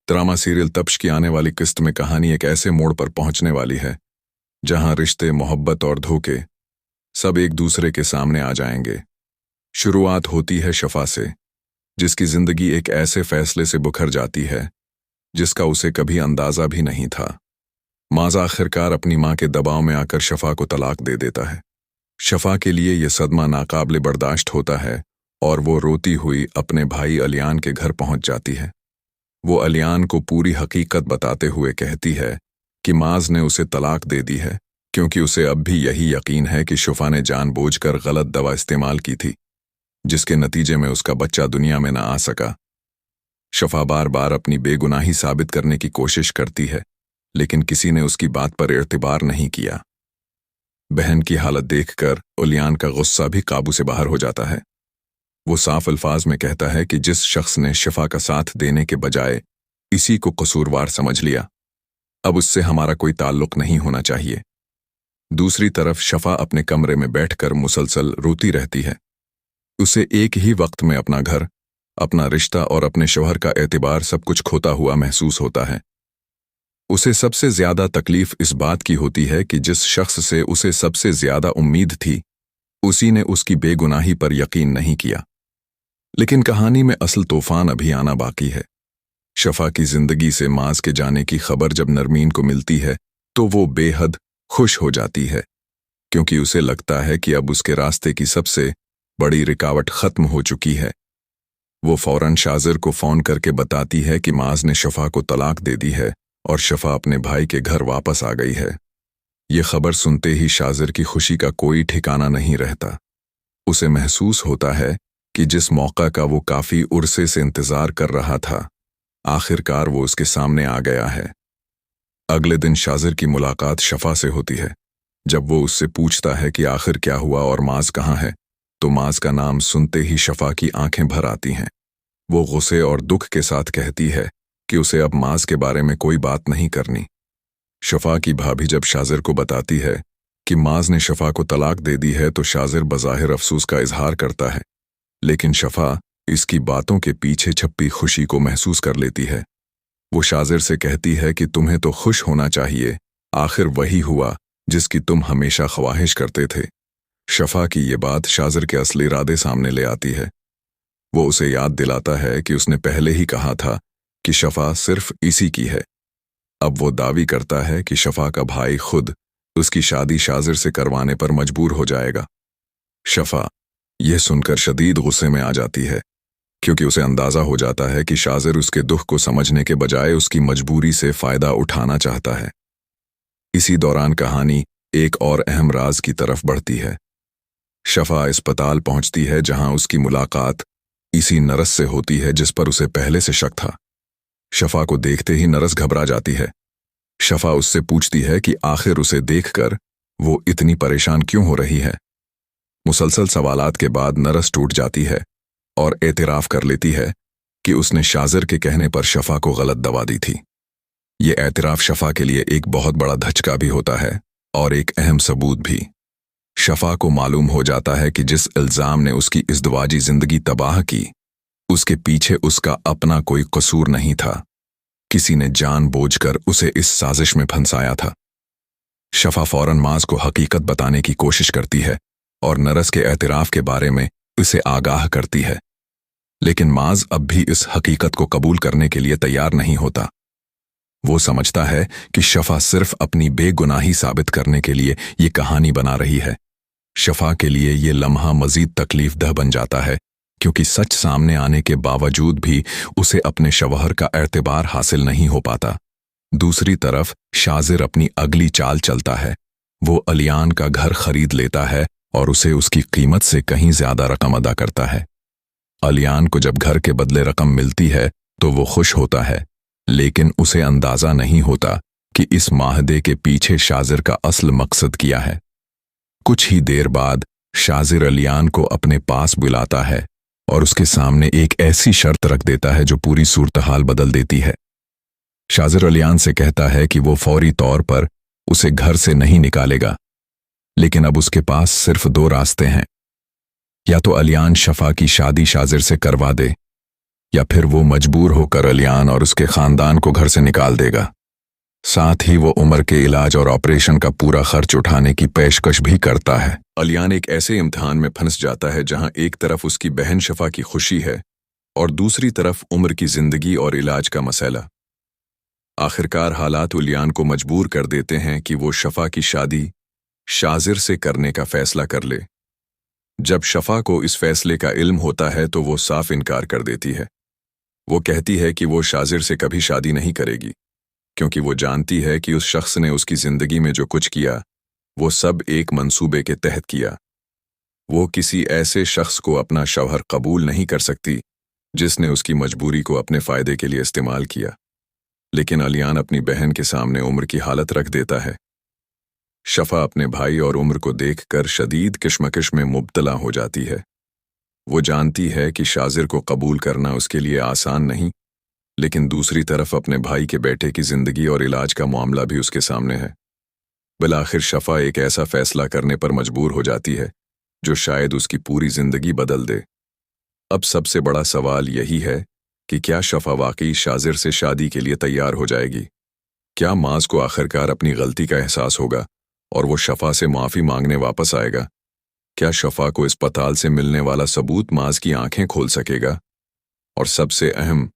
Drama serial तप्श की आने वाली किस्त में कहानी एक ऐसे मोड़ पर पहुंचने वाली है जहां रिश्ते, मोहब्बत और धोखे सब एक दूसरे के सामने आ जाएंगे। शुरुआत होती है शफा से, जिसकी जिंदगी एक ऐसे फैसले से बुखर जाती है जिसका उसे कभी अंदाजा भी नहीं था। माज आखिरकार अपनी मां के दबाव में आकर शफा को तलाक दे देता है। शफा के लिए यह सदमा नाकाबिले बर्दाश्त होता है और वो रोती हुई अपने भाई अलियान के घर पहुंच जाती है। वो अलियान को पूरी हकीकत बताते हुए कहती है कि माज ने उसे तलाक दे दी है क्योंकि उसे अब भी यही यकीन है कि शफा ने जानबूझकर गलत दवा इस्तेमाल की थी, जिसके नतीजे में उसका बच्चा दुनिया में न आ सका। शफा बार बार अपनी बेगुनाही साबित करने की कोशिश करती है, लेकिन किसी ने उसकी बात पर एतबार नहीं किया। बहन की हालत देखकर अलियान का गुस्सा भी काबू से बाहर हो जाता है। वो साफ अल्फाज में कहता है कि जिस शख्स ने शफा का साथ देने के बजाय इसी को कसूरवार समझ लिया, अब उससे हमारा कोई ताल्लुक नहीं होना चाहिए। दूसरी तरफ शफा अपने कमरे में बैठकर मुसलसल रोती रहती है। उसे एक ही वक्त में अपना घर, अपना रिश्ता और अपने शौहर का एतबार सब कुछ खोता हुआ महसूस होता है। उसे सबसे ज्यादा तकलीफ इस बात की होती है कि जिस शख्स से उसे सबसे ज्यादा उम्मीद थी, उसी ने उसकी बेगुनाही पर यकीन नहीं किया। लेकिन कहानी में असल तूफान अभी आना बाकी है। शफा की जिंदगी से माज के जाने की खबर जब नरमीन को मिलती है तो वो बेहद खुश हो जाती है, क्योंकि उसे लगता है कि अब उसके रास्ते की सबसे बड़ी रुकावट खत्म हो चुकी है। वो फौरन शाजिर को फोन करके बताती है कि माज ने शफा को तलाक दे दी है और शफा अपने भाई के घर वापस आ गई है। ये खबर सुनते ही शाजिर की खुशी का कोई ठिकाना नहीं रहता। उसे महसूस होता है कि जिस मौका का वो काफी उर्से से इंतजार कर रहा था, आखिरकार वो उसके सामने आ गया है। अगले दिन शाजिर की मुलाकात शफा से होती है। जब वो उससे पूछता है कि आखिर क्या हुआ और माज कहाँ है, तो माज का नाम सुनते ही शफा की आंखें भर आती हैं। वो गुस्से और दुख के साथ कहती है कि उसे अब माज के बारे में कोई बात नहीं करनी। शफा की भाभी जब शाजिर को बताती है कि माज ने शफा को तलाक दे दी है, तो शाजिर बज़ाहिर अफसोस का इजहार करता है, लेकिन शफा इसकी बातों के पीछे छुपी खुशी को महसूस कर लेती है। वो शाजिर से कहती है कि तुम्हें तो खुश होना चाहिए, आखिर वही हुआ जिसकी तुम हमेशा ख्वाहिश करते थे। शफा की ये बात शाजिर के असली इरादे सामने ले आती है। वो उसे याद दिलाता है कि उसने पहले ही कहा था कि शफा सिर्फ इसी की है। अब वो दावी करता है कि शफा का भाई खुद उसकी शादी शाजिर से करवाने पर मजबूर हो जाएगा। शफा यह सुनकर शदीद गुस्से में आ जाती है, क्योंकि उसे अंदाजा हो जाता है कि शाजिर उसके दुख को समझने के बजाय उसकी मजबूरी से फायदा उठाना चाहता है। इसी दौरान कहानी एक और अहम राज की तरफ बढ़ती है। शफा अस्पताल पहुंचती है, जहां उसकी मुलाकात इसी नर्स से होती है जिस पर उसे पहले से शक था। शफा को देखते ही नर्स घबरा जाती है। शफा उससे पूछती है कि आखिर उसे देखकर वो इतनी परेशान क्यों हो रही है। मुसलसल सवालात के बाद नर्स टूट जाती है और एतराफ कर लेती है कि उसने शाजिर के कहने पर शफा को गलत दवा दी थी। ये एतराफ शफा के लिए एक बहुत बड़ा धचका भी होता है और एक अहम सबूत भी। शफा को मालूम हो जाता है कि जिस इल्जाम ने उसकी इज़्दवाजी जिंदगी तबाह की, उसके पीछे उसका अपना कोई कसूर नहीं था। किसी ने जानबूझकर उसे इस साजिश में फंसाया था। शफा फौरन माज को हकीकत बताने की कोशिश करती है और नरस के एतराफ के बारे में उसे आगाह करती है, लेकिन माज अब भी इस हकीकत को कबूल करने के लिए तैयार नहीं होता। वो समझता है कि शफा सिर्फ अपनी बेगुनाही साबित करने के लिए ये कहानी बना रही है। शफा के लिए ये लम्हा मजीद तकलीफदह बन जाता है, क्योंकि सच सामने आने के बावजूद भी उसे अपने शौहर का एतबार हासिल नहीं हो पाता। दूसरी तरफ शाजिर अपनी अगली चाल चलता है। वो अलियान का घर खरीद लेता है और उसे उसकी कीमत से कहीं ज्यादा रकम अदा करता है। अलियान को जब घर के बदले रकम मिलती है तो वो खुश होता है, लेकिन उसे अंदाजा नहीं होता कि इस माहदे के पीछे शाजिर का असल मकसद क्या है। कुछ ही देर बाद शाजिर अलियान को अपने पास बुलाता है और उसके सामने एक ऐसी शर्त रख देता है जो पूरी सूरत-हाल बदल देती है। शाजिर अलियान से कहता है कि वो फौरी तौर पर उसे घर से नहीं निकालेगा, लेकिन अब उसके पास सिर्फ दो रास्ते हैं। या तो अलियान शफा की शादी शाजिर से करवा दे, या फिर वो मजबूर होकर अलियान और उसके खानदान को घर से निकाल देगा। साथ ही वो उमर के इलाज और ऑपरेशन का पूरा खर्च उठाने की पेशकश भी करता है। अलियान एक ऐसे इम्तिहान में फंस जाता है जहां एक तरफ उसकी बहन शफा की खुशी है और दूसरी तरफ उमर की जिंदगी और इलाज का मसला। आखिरकार हालात अलियान को मजबूर कर देते हैं कि वो शफा की शादी शाजिर से करने का फैसला कर ले। जब शफा को इस फैसले का इल्म होता है तो वो साफ इनकार कर देती है। वो कहती है कि वो शाजिर से कभी शादी नहीं करेगी, क्योंकि वो जानती है कि उस शख्स ने उसकी जिंदगी में जो कुछ किया वो सब एक मंसूबे के तहत किया। वो किसी ऐसे शख्स को अपना शौहर कबूल नहीं कर सकती जिसने उसकी मजबूरी को अपने फायदे के लिए इस्तेमाल किया। लेकिन अलियान अपनी बहन के सामने उम्र की हालत रख देता है। शफा अपने भाई और उम्र को देखकर शदीद किश्मकिश में मुब्तला हो जाती है। वो जानती है कि शाजिर को कबूल करना उसके लिए आसान नहीं, लेकिन दूसरी तरफ अपने भाई के बेटे की जिंदगी और इलाज का मामला भी उसके सामने है। बिलाखिर शफा एक ऐसा फैसला करने पर मजबूर हो जाती है जो शायद उसकी पूरी जिंदगी बदल दे। अब सबसे बड़ा सवाल यही है कि क्या शफा वाकई शाजिर से शादी के लिए तैयार हो जाएगी? क्या माज को आखिरकार अपनी गलती का एहसास होगा और वो शफा से माफ़ी मांगने वापस आएगा? क्या शफा को अस्पताल से मिलने वाला सबूत माज की आंखें खोल सकेगा? और सबसे अहम,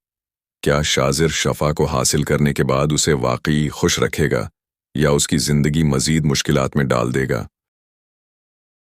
क्या शाजिर शफा को हासिल करने के बाद उसे वाकई खुश रखेगा या उसकी ज़िंदगी मज़ीद मुश्किलात में डाल देगा?